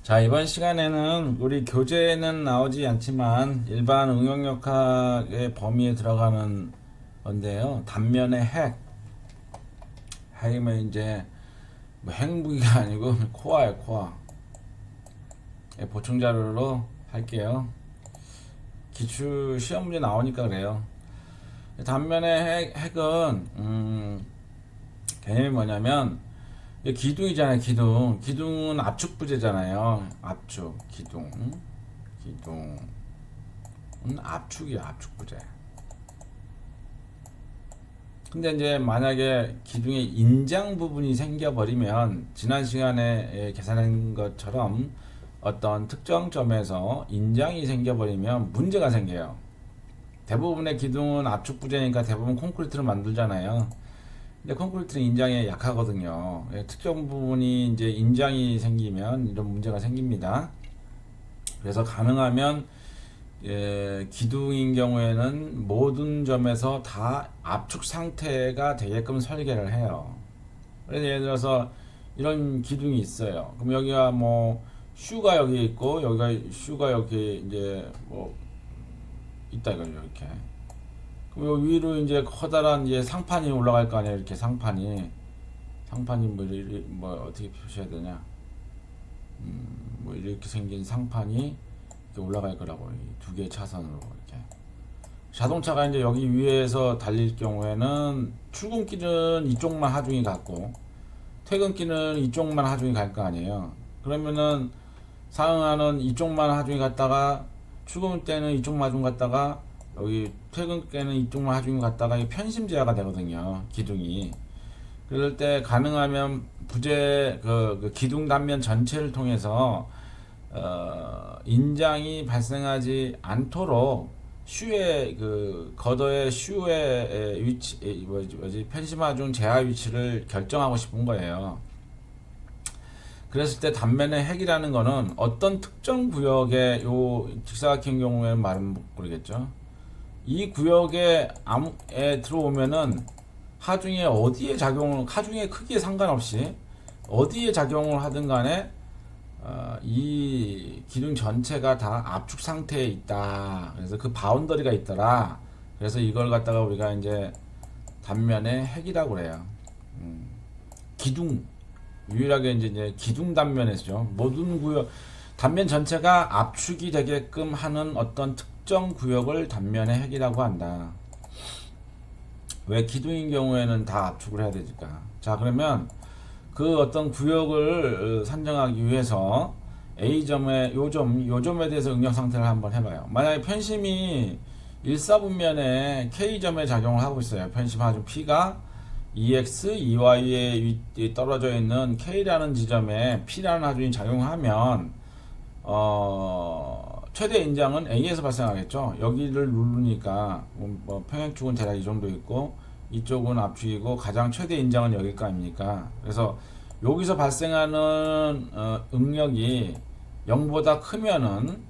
자, 이번 시간에는 우리 교재에는 나오지 않지만 일반 응용역학의 범위에 들어가는 건데요. 단면의 핵이면 이제 뭐 핵무기가 아니고 코어예요, 코어. 보충 자료로 할게요. 기출 시험 문제 나오니까 그래요. 단면의 핵은 개념이 뭐냐면 기둥이잖아요. 기둥은 압축 부재잖아요. 압축 기둥은 압축이야. 압축 부재. 근데 이제 만약에 기둥에 인장 부분이 생겨버리면 지난 시간에 계산한 것처럼 어떤 특정 점에서 인장이 생겨버리면 문제가 생겨요. 대부분의 기둥은 압축 부재니까 대부분 콘크리트를 만들잖아요. 근데 콘크리트는 인장에 약하거든요. 특정 부분이 이제 인장이 생기면 이런 문제가 생깁니다. 그래서 가능하면 기둥인 경우에는 모든 점에서 다 압축 상태가 되게끔 설계를 해요. 그래서 예를 들어서 이런 기둥이 있어요. 그럼 여기가 뭐 슈가 여기 있고 여기가 슈가 여기 이제 뭐 있다 이거죠. 이렇게. 그럼 요 위로 이제 커다란 이제 상판이 올라갈 거 아니에요. 이렇게 상판이 뭐 어떻게 표시해야 되냐? 뭐 이렇게 생긴 상판이 이렇게 올라갈 거라고 두 개의 차선으로 이렇게. 자동차가 이제 여기 위에서 달릴 경우에는 출근길은 이쪽만 하중이 갔고 퇴근길은 이쪽만 하중이 갈 거 아니에요. 그러면은 상하는 이쪽만 하중이 갔다가 출근 때는 이쪽만 하중 갔다가 여기 퇴근 때는 이쪽만 하중이 갔다가 편심 제어가 되거든요. 기둥이. 그럴 때 가능하면 부재 그 기둥 단면 전체를 통해서 인장이 발생하지 않도록 슈의 거더의 슈의 위치 뭐지 편심하중 제하 위치를 결정하고 싶은 거예요. 그랬을 때 단면의 핵이라는 거는 어떤 특정 구역에 요 직사각형 경우에는 말은 모르겠죠. 이 구역에 들어오면은 하중에 어디에 작용을 하중의 크기에 상관없이 어디에 작용을 하든 간에 이 기둥 전체가 다 압축 상태에 있다. 그래서 그 바운더리가 있더라. 그래서 이걸 갖다가 우리가 이제 단면의 핵이라고 그래요. 기둥 유일하게 이제 기둥 단면에서죠. 모든 구역 단면 전체가 압축이 되게끔 하는 어떤 특정 구역을 단면의 핵이라고 한다. 왜 기둥인 경우에는 다 압축을 해야 되니까. 자, 그러면 그 어떤 구역을 산정하기 위해서 A점의 요점에 대해서 응용 상태를 한번 해봐요. 만약에 편심이 일사분면에 K점에 작용을 하고 있어요. 편심 하중 P가 EX, EY에 떨어져 있는 K라는 지점에 P라는 하중이 작용하면 최대 인장은 A에서 발생하겠죠. 여기를 누르니까 뭐 평행축은 대략 이 정도 있고 이쪽은 압축이고 가장 최대 인장은 여길 거 아닙니까? 그래서 여기서 발생하는 응력이 0보다 크면은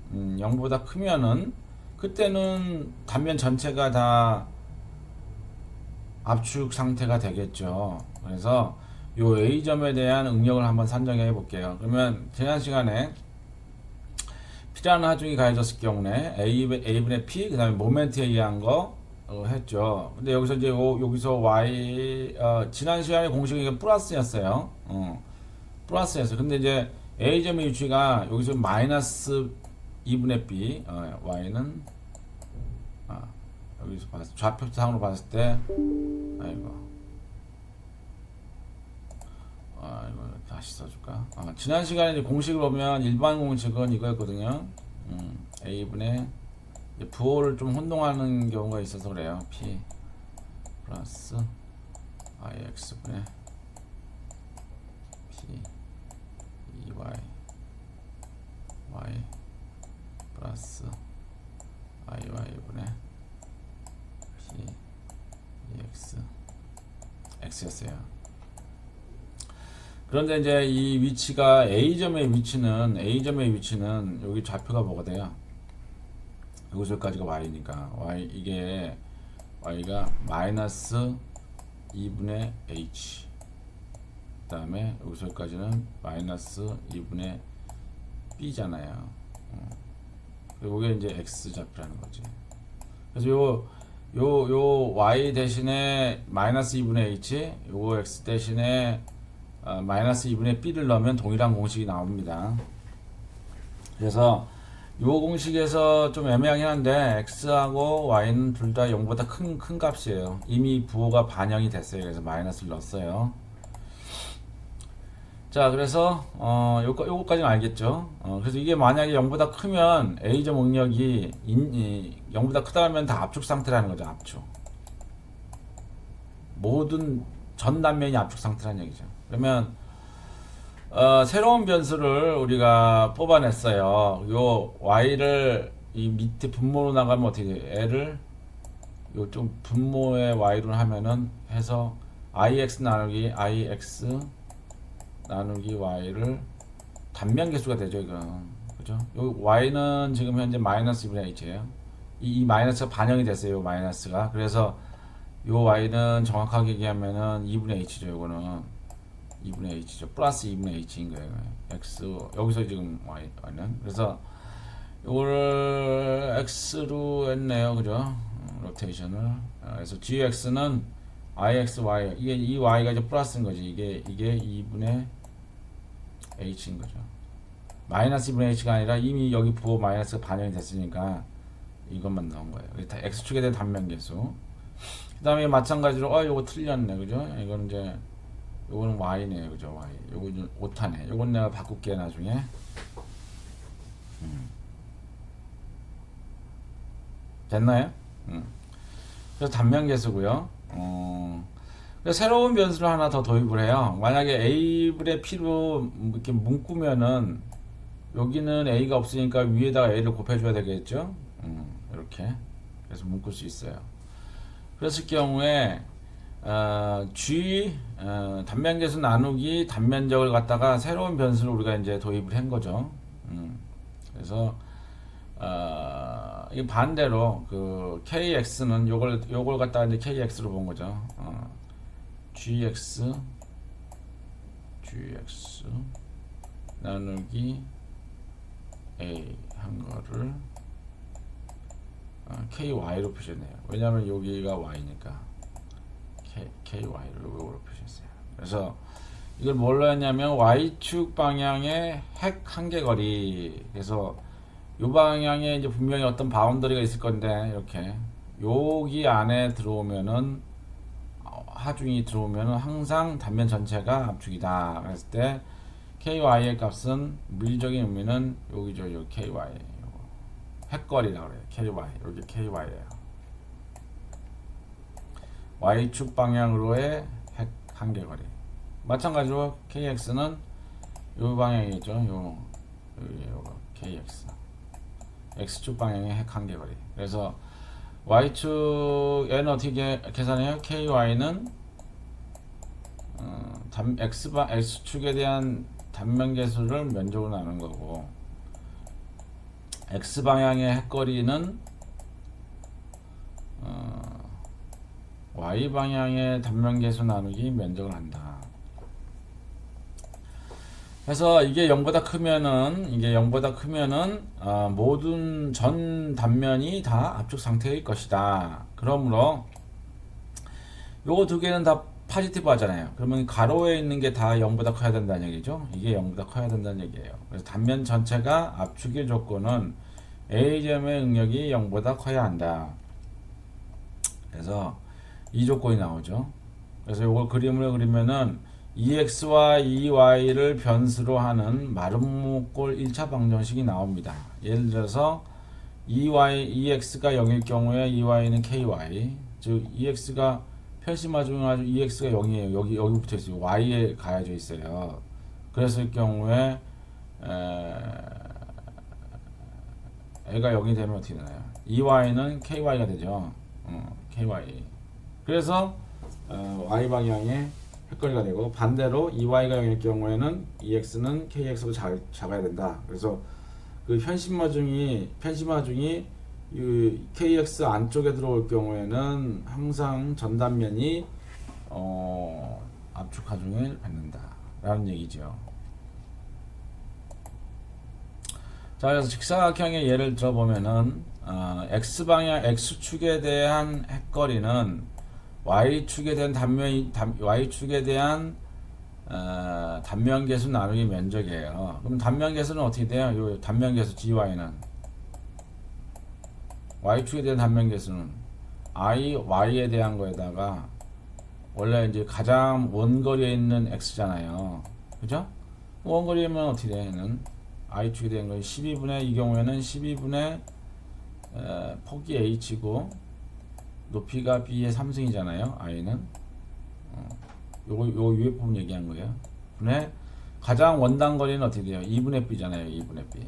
그때는 단면 전체가 다 압축 상태가 되겠죠. 그래서 요 A점에 대한 응력을 한번 산정해 볼게요. 그러면 지난 시간에 P라는 하중이 가해졌을 경우에 A분의 P 그 다음에 모멘트에 의한 거 했죠. 근데 여기서 이제 여기서 Y 지난 시간에 공식이 플러스였어요. 플러스였어요. 근데 이제 A점의 위치가 여기서 마이너스 2분의 B Y는 여기서 좌표상으로 봤을 때 이거 다시 써줄까? 지난 시간에 이제 공식을 보면 일반 공식은 이거였거든요. A분의 부호를 좀 혼동하는 경우가 있어서 그래요. P 플러스 IX분의 P EY Y 플러스 IY분의 P EX X였어요. 그런데 이제 이 위치가 A점의 위치는 여기 좌표가 뭐가 돼요? 여기서까지가 Y니까 이게 Y가 마이너스 2분의 H 그 다음에 여기서까지는 마이너스 2분의 b잖아요. 그리고 이게 이제 x 좌표라는 거지. 그래서 요 y 대신에 마이너스 2분의 h, 요거 x 대신에 마이너스 2분의 b를 넣으면 동일한 공식이 나옵니다. 그래서 요 공식에서 좀 애매하긴 한데 x하고 y는 둘 다 0보다 큰 값이에요. 이미 부호가 반영이 됐어요. 그래서 마이너스를 넣었어요. 자, 그래서 요거까지는 알겠죠. 그래서 이게 만약에 0보다 크면 A점 응력이 0보다 크다면 다 압축 상태라는 거죠. 압축. 모든 전 단면이 압축 상태라는 얘기죠. 그러면 새로운 변수를 우리가 뽑아냈어요. 요 y를 이 밑에 분모로 나가면 어떻게 돼요? L을 요 좀 분모의 y로 하면은 해서 ix 나누기 ix 나누기 y를 단면 계수가 되죠. 이건 그죠? 요 y는 지금 현재 마이너스 2분의 h예요. 이 마이너스가 반영이 됐어요. 요 마이너스가. 그래서 요 y는 정확하게 얘기하면은 2분의 h죠. 요거는 2분의 h죠. 플러스 2분의 h인 거예요. x 여기서 지금 y는 그래서 요거를 x로 했네요. 그죠? 로테이션을. 그래서 gx는 ixy 이게 이 y가 이제 플러스인 거지. 이게 2분의 h인 거죠. 마이너스 2분의 h가 아니라 이미 여기 부호 마이너스가 반영이 됐으니까 이것만 넣은 거예요. 다 x축에 대한 단면계수. 그 다음에 마찬가지로 요거 틀렸네. 그죠? 이거는 이제 요거는 y네요. 그죠? y. 요거는 오타네. 요건 내가 바꿀게 나중에. 됐나요? 그래서 단면계수고요. 그래서 새로운 변수를 하나 더 도입을 해요. 만약에 A분의 P로 이렇게 묶으면은 여기는 A가 없으니까 위에다가 A를 곱해줘야 되겠죠. 이렇게 그래서 묶을 수 있어요. 그랬을 경우에 G 단면계수 나누기 단면적을 갖다가 새로운 변수를 우리가 이제 도입을 한 거죠. 그래서 이 반대로 그 KX는 요걸 갖다가 이제 KX로 본 거죠. GX 나누기 A 한 거를 KY로 표시했네요. 왜냐하면 여기가 Y니까 KY로 요거로 표시했어요. 그래서 이걸 뭘로 했냐면 Y축 방향의 핵 한계거리. 그래서 요 방향에 이제 분명히 어떤 바운더리가 있을 건데 이렇게 여기 안에 들어오면은 하중이 들어오면은 항상 단면 전체가 압축이다. 그랬을 때 KY의 값은 물리적인 의미는 여기죠. 요 KY 요거 핵거리라고 그래요. KY 여기 KY예요. Y축 방향으로의 핵 한계거리. 마찬가지로 KX는 요 방향이죠. 요 KX X축 방향의 핵 한계거리. 그래서 Y축에는 어떻게 계산해요? KY는 X축에 대한 단면계수를 면적으로 나눈 거고 X방향의 핵거리는 Y방향의 단면계수 나누기 면적을 한다. 그래서 이게 0보다 크면은 모든 전 단면이 다 압축 상태일 것이다. 그러므로 요거 두 개는 다 포지티브 하잖아요. 그러면 가로에 있는 게 다 0보다 커야 된다는 얘기죠. 이게 0보다 커야 된다는 얘기예요. 그래서 단면 전체가 압축의 조건은 A점의 응력이 0보다 커야 한다. 그래서 이 조건이 나오죠. 그래서 요걸 그림을 그리면은 EX와 EY를 변수로 하는 마름모꼴 1차 방정식이 나옵니다. 예를 들어서 EX가 0일 경우에 EY는 KY, 즉 EX가 편심하중하고 EX가 0이에요. 여기 붙어 있어요. Y에 가해져 있어요. 그랬을 경우에 애가 0이 되면 어떻게 되나요? EY는 KY가 되죠. KY. 그래서 Y 방향에 핵거리가 되고 반대로 EY가 0일 경우에는 EX는 KX로 작아야 된다. 그래서 그 편심하중이 KX 안쪽에 들어올 경우에는 항상 전단면이 압축 하중을 받는다 라는 얘기죠. 자, 그래서 직사각형의 예를 들어보면은 x방향 x축에 대한 핵거리는 y축에 대한 y축에 대한 단면계수 나누기 면적이에요. 그럼 단면계수는 어떻게 돼요? 요 단면계수 gy는 y축에 대한 단면계수는 y에 대한 거에다가 원래 이제 가장 원거리에 있는 x잖아요. 그죠? 원거리면 어떻게 돼? 얘는 y축에 대한 거 12분의 이 경우에는 12분의 폭이 h고 높이가 b의 3승이잖아요. i는 요 위에 부분 얘기한 거예요. 분의 가장 원단 거리는 어떻게 돼요? 2분의 b잖아요. 2분의 b.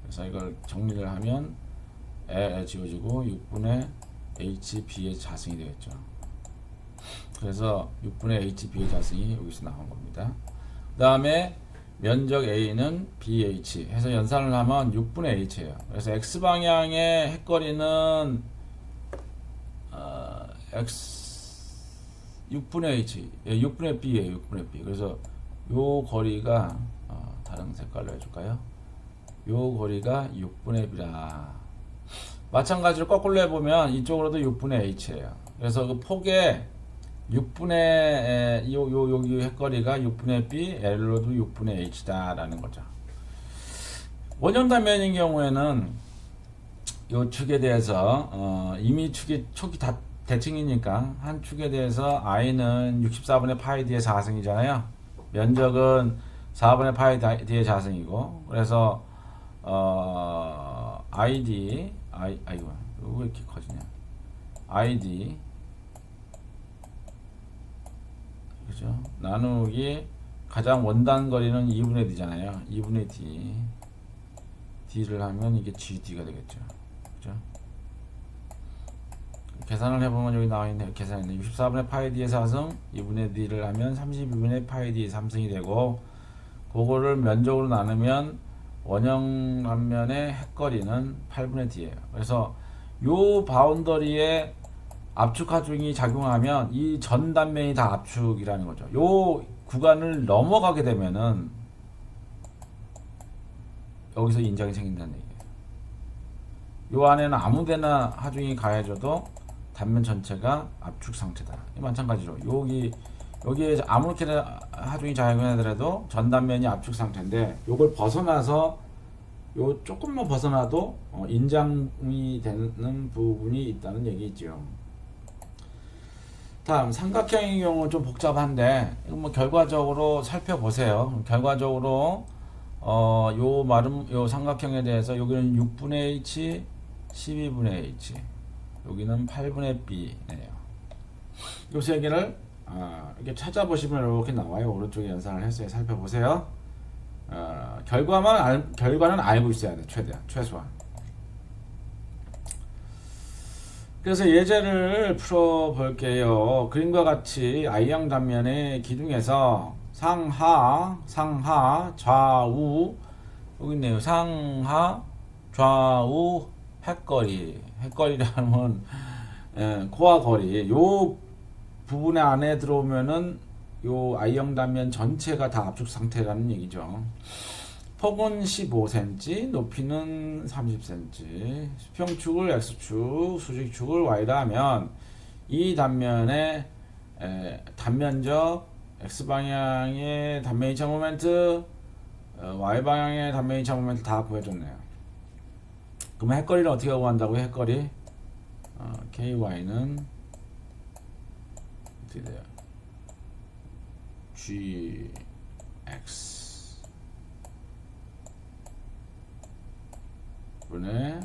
그래서 이걸 정리를 하면 에 지워지고 6분의 hb의 자승이 되겠죠. 그래서 6분의 hb의 자승이 여기서 나온 겁니다. 그 다음에 면적 a는 bh 해서 연산을 하면 6분의 h예요. 그래서 x방향의 핵거리는 x 6분의 h, 6분의 b예요. 6분의 b. 그래서 요 거리가 다른 색깔로 해줄까요? 요 거리가 6분의 b라. 마찬가지로 거꾸로 해보면 이쪽으로도 6분의 h예요. 그래서 그 폭에 6분의 여기 핵거리가 6분의 b, L로도 6분의 h다라는 거죠. 원형 단면인 경우에는 요 축에 대해서 이미 축이 다 대칭이니까 한 축에 대해서 i는 64분의 파이 d의 4승이잖아요. 면적은 4분의 파이 d의 4승이고 그래서 아이고 왜 이렇게 커지냐? id 그죠? 나누기 가장 원단 거리는 2분의 d잖아요. 2분의 d를 하면 이게 gd가 되겠죠. 그죠? 계산을 해보면 여기 나와있네. 계산했네. 64분의 파이 d의 4승 2분의 d를 하면 32분의 파이 d의 3승이 되고 그거를 면적으로 나누면 원형 단면의 핵거리는 8분의 d예요. 그래서 요 바운더리에 압축 하중이 작용하면 이 전 단면이 다 압축이라는 거죠. 요 구간을 넘어가게 되면은 여기서 인장이 생긴다는 얘기예요. 요 안에는 아무데나 하중이 가해져도 단면 전체가 압축 상태다. 마찬가지로 여기에 아무렇게나 하중이 작용하더라도 전 단면이 압축 상태인데 요걸 벗어나서 요 조금만 벗어나도 인장이 되는 부분이 있다는 얘기죠. 다음 삼각형의 경우 좀 복잡한데 이거 뭐 결과적으로 살펴보세요. 결과적으로 요 삼각형에 대해서 여기는 6분의 h, 12분의 h, 여기는 8분의 b네요. 요 세 개를 이렇게 찾아보시면 이렇게 나와요. 오른쪽에 연산을 해서 살펴보세요. 결과는 알고 있어야 돼. 최소한. 그래서 예제를 풀어볼게요. 그림과 같이 I형 단면의 기둥에서 상하, 좌우 여기 있네요. 상하, 좌우 핵거리라면 코와 거리 요 부분의 안에 들어오면은 요 I형 단면 전체가 다 압축 상태라는 얘기죠. 폭은 15cm, 높이는 30cm, 수평축을 x축, 수직축을 y라 하면 이 단면의 단면적 x방향의 단면 이차 모멘트, y방향의 단면 이차 모멘트 다 구해줬네요. 그럼 핵거리를 어떻게 구한다고요? 핵거리 ky는 어떻게 돼요? gx 분의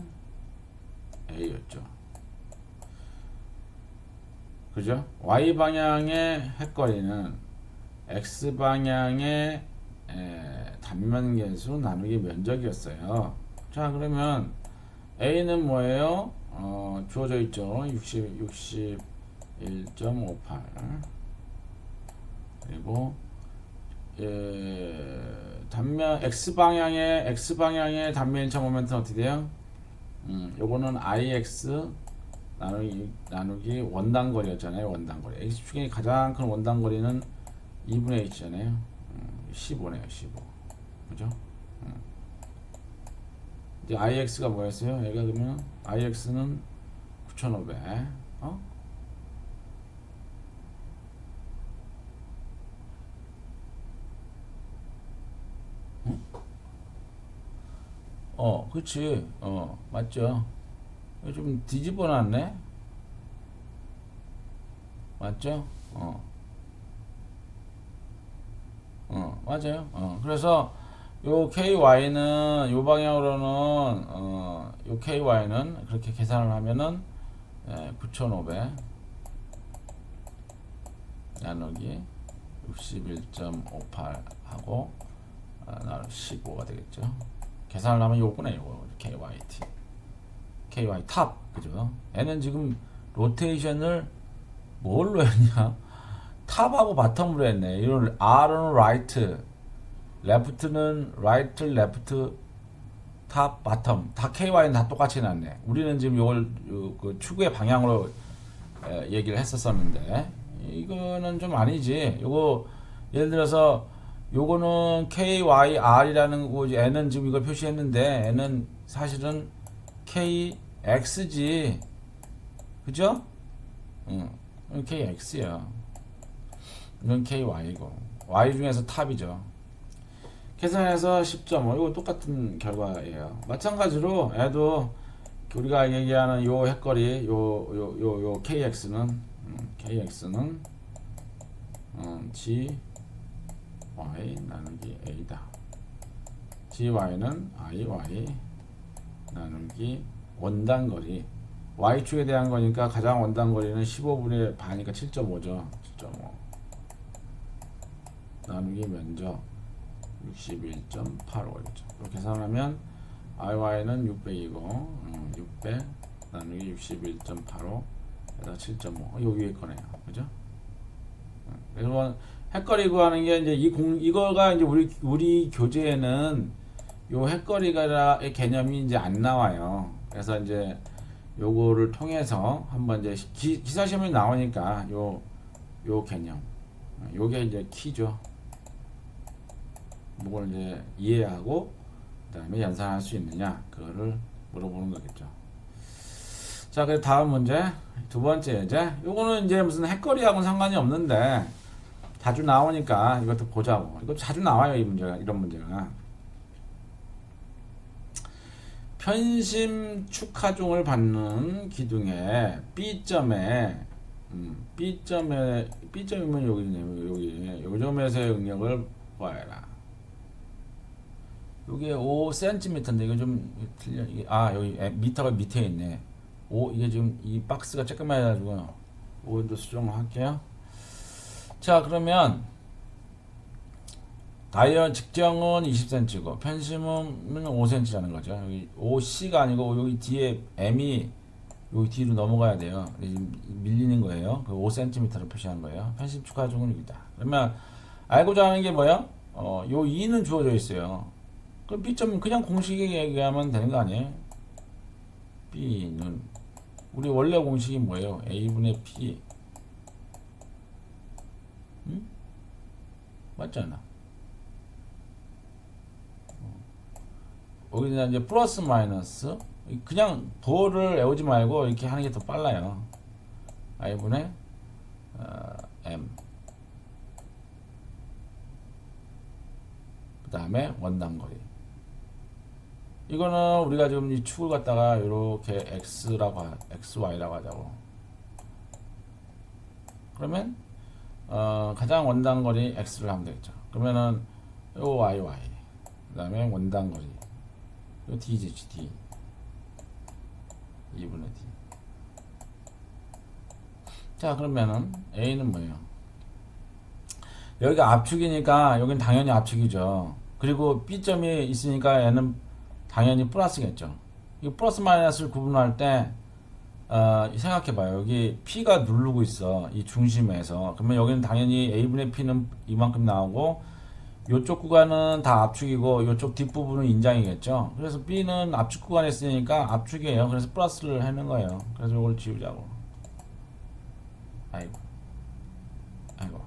a였죠. 그죠? y 방향의 핵거리는 x 방향의 단면계수 나누기 면적이었어요. 자, 그러면 a는 뭐예요? 주어져 있죠. 61.58 그리고 단면 x방향의 단면 일차 모멘트는 어떻게 돼요? 요거는 ix 나누기 원단거리였잖아요. 원단거리. X축의 가장 큰 원단거리는 2분의 H잖아요. 15네요. 15. 그죠? 이제 IX가 뭐였어요? 얘가 그러면 IX는 9,500. 어? 그치. 맞죠. 이거 좀 뒤집어 놨네. 맞죠? 맞아요. 그래서 요 KY는 요 방향으로는 요 KY는 그렇게 계산을 하면은 9,500 나누기 61.58 하고 나누기 15가 되겠죠. 계산을 하면 요거네. 요거 KYT KY 탑 그죠? 얘는 지금 로테이션을 뭘로 했냐? 탑하고 바텀으로 했네. 이런 R은 right, left는 right, left, 탑, 바텀 다 KY는 다 똑같이 해놨네. 우리는 지금 요걸 그 추구의 방향으로 얘기를 했었었는데 이거는 좀 아니지. 요거 예를 들어서 요거는 KYR이라는 거고 N은 지금 이걸 표시했는데 N은 사실은 KX지. 그죠? KX야. 이건 KY고 Y 중에서 탑이죠. 계산해서 10.5 이거 똑같은 결과예요. 마찬가지로 얘도 우리가 얘기하는 요 핵거리 요 KX는 GY 나누기 A다. GY는 IY 나누기 원단거리 Y축에 대한 거니까 가장 원단거리는 15분의 반이니까 7.5죠. 7.5 나누기 면적 61.85죠. 이렇게 계산하면 IY는 600이고 600 나누기 61.85 에다 7.5 요 위에 거네요. 그죠? 그래서 핵거리 구하는 게 이제 이거가 이제 우리 교재에는 요 핵거리가의 개념이 이제 안 나와요. 그래서 이제 요거를 통해서 한번 이제 기사 시험에 나오니까 요 개념 요게 이제 키죠. 그걸 이제 이해하고 그다음에 연산할 수 있느냐 그거를 물어보는 거겠죠. 자, 그래서 다음 문제 두 번째 예제. 요거는 이제 무슨 핵거리하고는 상관이 없는데 자주 나오니까 이것도 보자고. 이거 자주 나와요. 이 문제가 이런 문제가. 편심 축하종을 받는 기둥의 B점이면 여기네요. 여기 요점에서의 응력을 구하여라. 이게 5cm인데 이거 좀 틀려. 여기 미터가 밑에 있네. 이게 지금 이 박스가 조금만 해가지고 5도 수정을 할게요. 자, 그러면 다이어 직정은 20cm고 편심은 5cm라는 거죠. 여기 OC가 아니고 여기 뒤에 M이 여기 뒤로 넘어가야 돼요. 밀리는 거예요. 그 5cm로 표시한 거예요. 편심 축하종은 여기다. 그러면 알고자 하는 게 뭐야? 요 2는 주어져 있어요. 그럼 B점은 그냥 공식에 얘기하면 되는 거 아니에요? B는 우리 원래 공식이 뭐예요? A분의 P. 맞잖아. 여기는 이제 플러스 마이너스 그냥 도를 외우지 말고 이렇게 하는 게 더 빨라요. I분의 M 그 다음에 원단거리. 이거는 우리가 지금 이 축을 갖다가 이렇게 XY라고 하자고. 그러면 가장 원단거리 X를 하면 되겠죠. 그러면은 요 YY 그 다음에 원단거리 요 D지 D 2분의 D. 자, 그러면은 A는 뭐예요? 여기가 압축이니까 여긴 당연히 압축이죠. 그리고 B점이 있으니까 얘는 당연히 플러스겠죠. 이 플러스 마이너스를 구분할 때 생각해봐요. 여기 P가 누르고 있어. 이 중심에서. 그러면 여기는 당연히 A분의 P는 이만큼 나오고 요쪽 구간은 다 압축이고 요쪽 뒷부분은 인장이겠죠. 그래서 B는 압축 구간에 있으니까 압축이에요. 그래서 플러스를 하는 거예요. 그래서 이걸 지우자고. 아이고. 아이고.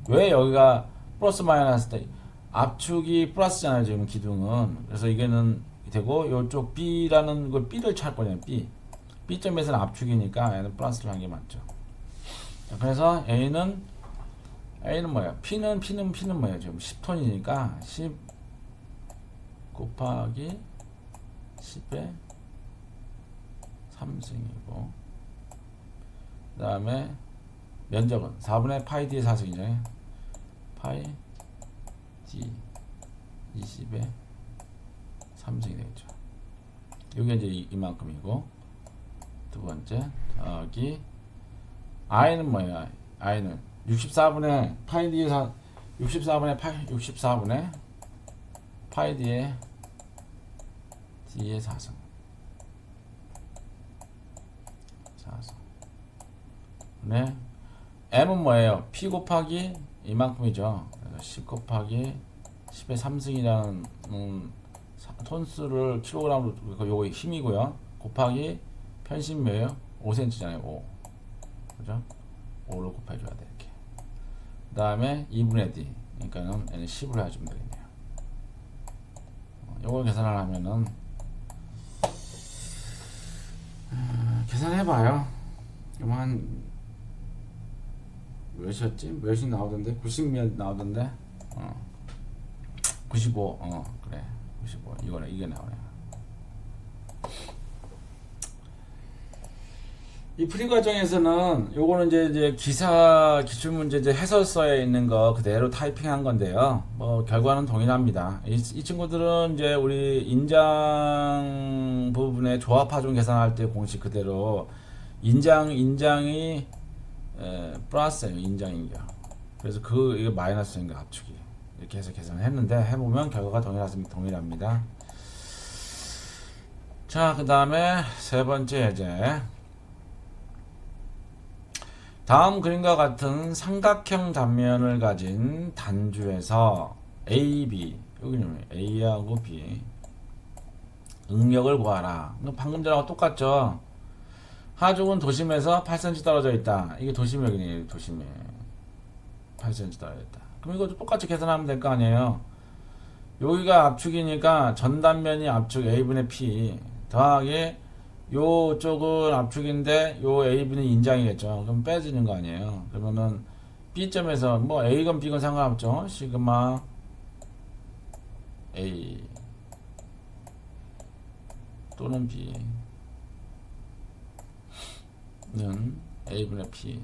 왜 여기가 플러스 마이너스 때 압축이 플러스잖아요. 지금 기둥은. 그래서 이게는 되고 요쪽 B라는 걸 B를 찾을 거냐. B점에서는 압축이니까 얘는 플러스를 한 게 맞죠. 자, 그래서 A는 뭐야? P는 뭐야? 지금 10톤이니까 10 곱하기 10의 3승이고 그 다음에 면적은 4분의 파이 D의 4승이죠. 파이 D 20의 3승이 되겠죠. 이게 이제 이만큼이고 두 번째 더하기 I는 뭐예요? I는 64분의 파이 D의 64분의 파이 D의 4승 네. M은 뭐예요? P 곱하기 이만큼이죠. 그래서 10 곱하기 10의 3승이라는 톤수를 킬로그램으로 요거 힘이고요. 곱하기 편심 뭐예요? 5cm잖아요. 5. 그죠? 5를 곱해줘야 돼. 이렇게. 그 다음에 2분의 D. 그러니까는 얘는 10으로 해주면 되겠네요. 요걸 계산을 하면은 계산해봐요. 그럼 한 몇이었지? 몇이 나오던데? 90몇 나오던데? 95. 그래. 95. 이게 나오네. 이 풀이 과정에서는 요거는 이제 기사 기출문제 이제 해설서에 있는 거 그대로 타이핑한 건데요. 뭐 결과는 동일합니다. 이 친구들은 이제 우리 인장 부분에 조합하중 계산할 때 공식 그대로 인장이 플러스예요. 인장인겨. 그래서 이게 마이너스인가 압축이 이렇게 해서 계산을 했는데 해보면 결과가 동일합니다. 자, 그 다음에 세 번째 예제. 다음 그림과 같은 삼각형 단면을 가진 단주에서 A, B 여기는 A하고 B 응력을 구하라. 방금 전하고 똑같죠. 하중은 도심에서 8cm 떨어져 있다. 이게 도심역이네요. 도심에 8cm 떨어져 있다. 그럼 이것도 똑같이 계산하면 될 거 아니에요. 여기가 압축이니까 전단면이 압축 A분의 P 더하기 요쪽은 압축인데 요 A분이 인장이겠죠. 그럼 빼지는 거 아니에요. 그러면은 B점에서 뭐 A건 B건 상관없죠. 시그마 A 또는 B는 A분의 P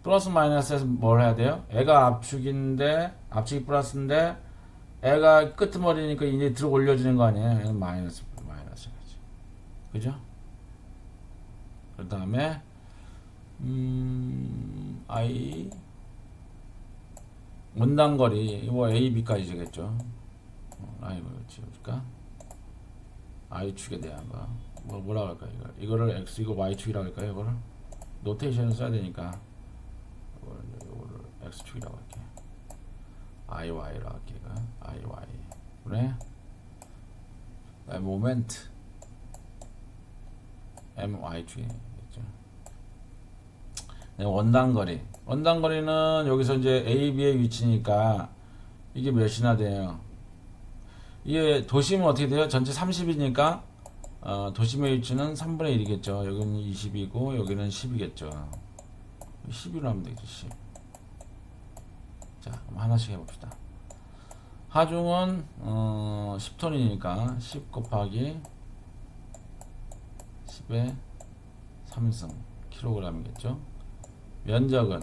플러스 마이너스에서 뭘 해야 돼요? 애가 압축이 플러스인데 애가 끄트머리니까 이제 들어 올려주는 거 아니에요? 얘는 마이너스. 그죠? 그 다음에, I, 원단거리, 이거 A, B까지 되겠죠? 이거 지울까? I축에 대한 거. 뭐라고 할까요? 이거를 X, 이거 Y축이라고 할까요? 이거를? 노테이션을 써야 되니까. 이거를 X축이라고 할게요. IY로 할게요. IY. 그래? 모멘트. MY축이겠죠. 네, 원단거리는 여기서 이제 AB의 위치니까 이게 몇이나 돼요? 이게 도심은 어떻게 돼요? 전체 30이니까 도심의 위치는 3분의 1이겠죠. 여기는 20이고 여기는 10이겠죠. 11로 하면 되겠죠. 10. 자, 그럼 하나씩 해봅시다. 하중은 10톤이니까 10 곱하기 10의 3승 킬로그램이겠죠. 면적은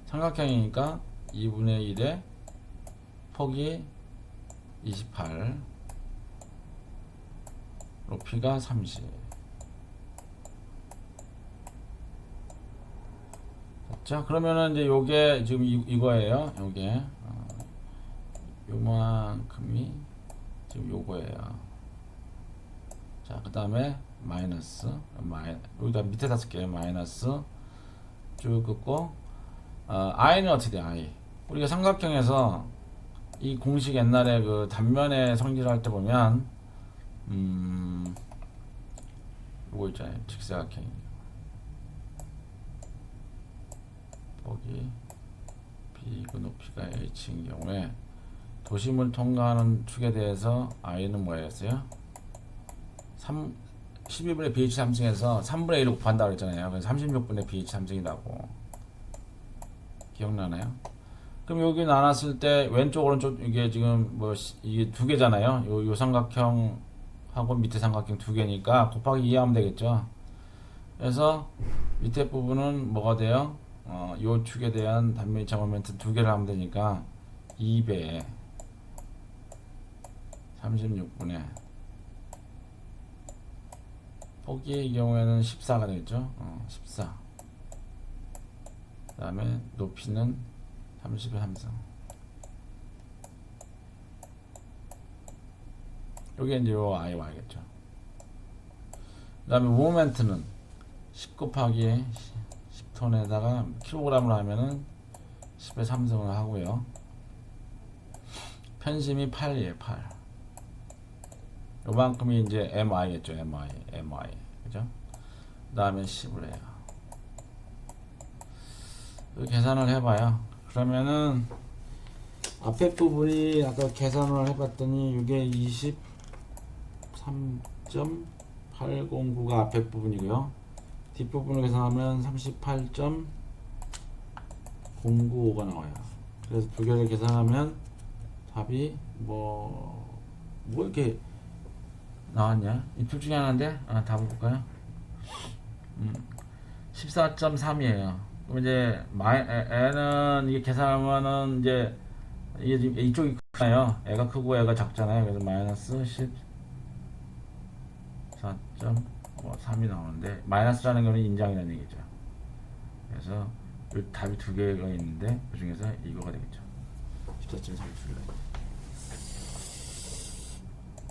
삼각형이니까 2분의 1의 폭이 28 높이가 30. 자, 그러면은 이제 요게 지금 이거예요. 요게 요만큼이 지금 요거예요. 자, 그 다음에 마이너스 여기다 밑에다 쓸게요. 마이너스 쭉 긋고 i는 어떻게 돼? i 우리가 삼각형에서 이 공식 옛날에 그 단면의 성질할 때 보면 요거 있잖아요. 직사각형 보기 b그 높이가 h인 경우에 도심을 통과하는 축에 대해서 i는 뭐였어요? 12분의 bh 3승에서 3분의 1을 곱한다고 했잖아요. 그래서 36분의 bh 3승이라고 기억나나요? 그럼 여기 나눴을 때 왼쪽 오른쪽 이게 지금 뭐 이게 두 개잖아요. 요 삼각형하고 밑에 삼각형 두 개니까 곱하기 2 하면 되겠죠. 그래서 밑에 부분은 뭐가 돼요? 요 축에 대한 단면이차 모멘트 두 개를 하면 되니까 2배 36분의 폭의 경우에는 14가 되겠죠. 14. 그 다음에 높이는 30의 3승. 요게 이제 요 i y겠죠. 그 다음에 모멘트는 10 곱하기 10톤에다가 킬로그램을 하면은 10의 3승을 하고요. 편심이 8이에요. 8. 요만큼이 이제 MI겠죠. MI. 그죠? 그 다음에 10을 해요. 계산을 해봐요. 그러면은 앞에 부분이 아까 계산을 해봤더니 이게 23.809가 앞에 부분이고요. 뒷부분을 계산하면 38.095가 나와요. 그래서 두 개를 계산하면 답이 뭐 이렇게 나왔냐? 이 둘 중에 하나인데 답을 볼까요? 14.3이에요. 그럼 이제 애는 이게 계산하면은 이제 이쪽이 크나요? 애가 크고 애가 작잖아요. 그래서 마이너스 14.3이 나오는데 마이너스라는 거는 인장이라는 얘기죠. 그래서 이 답이 두 개가 있는데 그 중에서 이거가 되겠죠. 14.3이 두 개가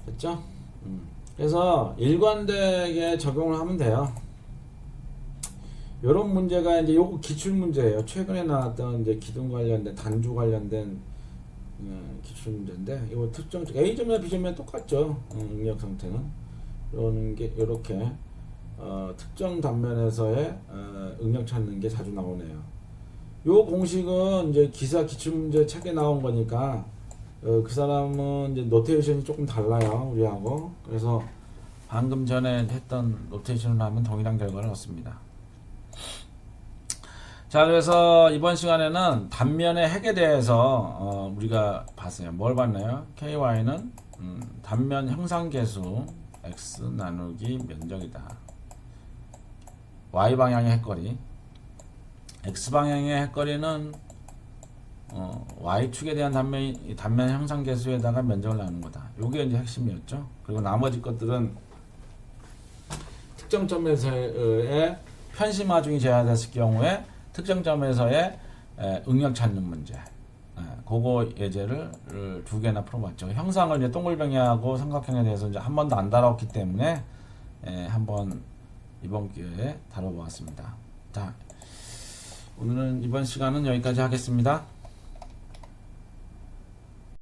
됐죠? 그래서 일관되게 적용을 하면 돼요. 이런 문제가 이제 요거 기출 문제예요. 최근에 나왔던 이제 기둥 관련된 단주 관련된 기출 문제인데 이거 특정 A점이나 B점이나 똑같죠. 응력 상태는 이런 게 이렇게 특정 단면에서의 응력 찾는 게 자주 나오네요. 요 공식은 이제 기사 기출 문제 책에 나온 거니까 그 사람은 이제 노테이션이 조금 달라요, 우리하고. 그래서 방금 전에 했던 노테이션을 하면 동일한 결과를 얻습니다. 자, 그래서 이번 시간에는 단면의 핵에 대해서 우리가 봤어요. 뭘 봤나요? KY는 단면 형상계수 x 나누기 면적이다. y 방향의 핵거리, x 방향의 핵거리는 y축에 대한 단면 형상 계수에다가 면적을 나누는 거다. 요게 이제 핵심이었죠. 그리고 나머지 것들은 특정점에서의 편심하중이 제한됐을 경우에 특정점에서의 응력 찾는 문제. 그거 예제를 두 개나 풀어봤죠. 형상을 이제 동글뱅이하고 삼각형에 대해서 이제 한 번도 안 다뤘기 때문에 한번 이번 기회에 다뤄보았습니다. 자, 오늘은 이번 시간은 여기까지 하겠습니다.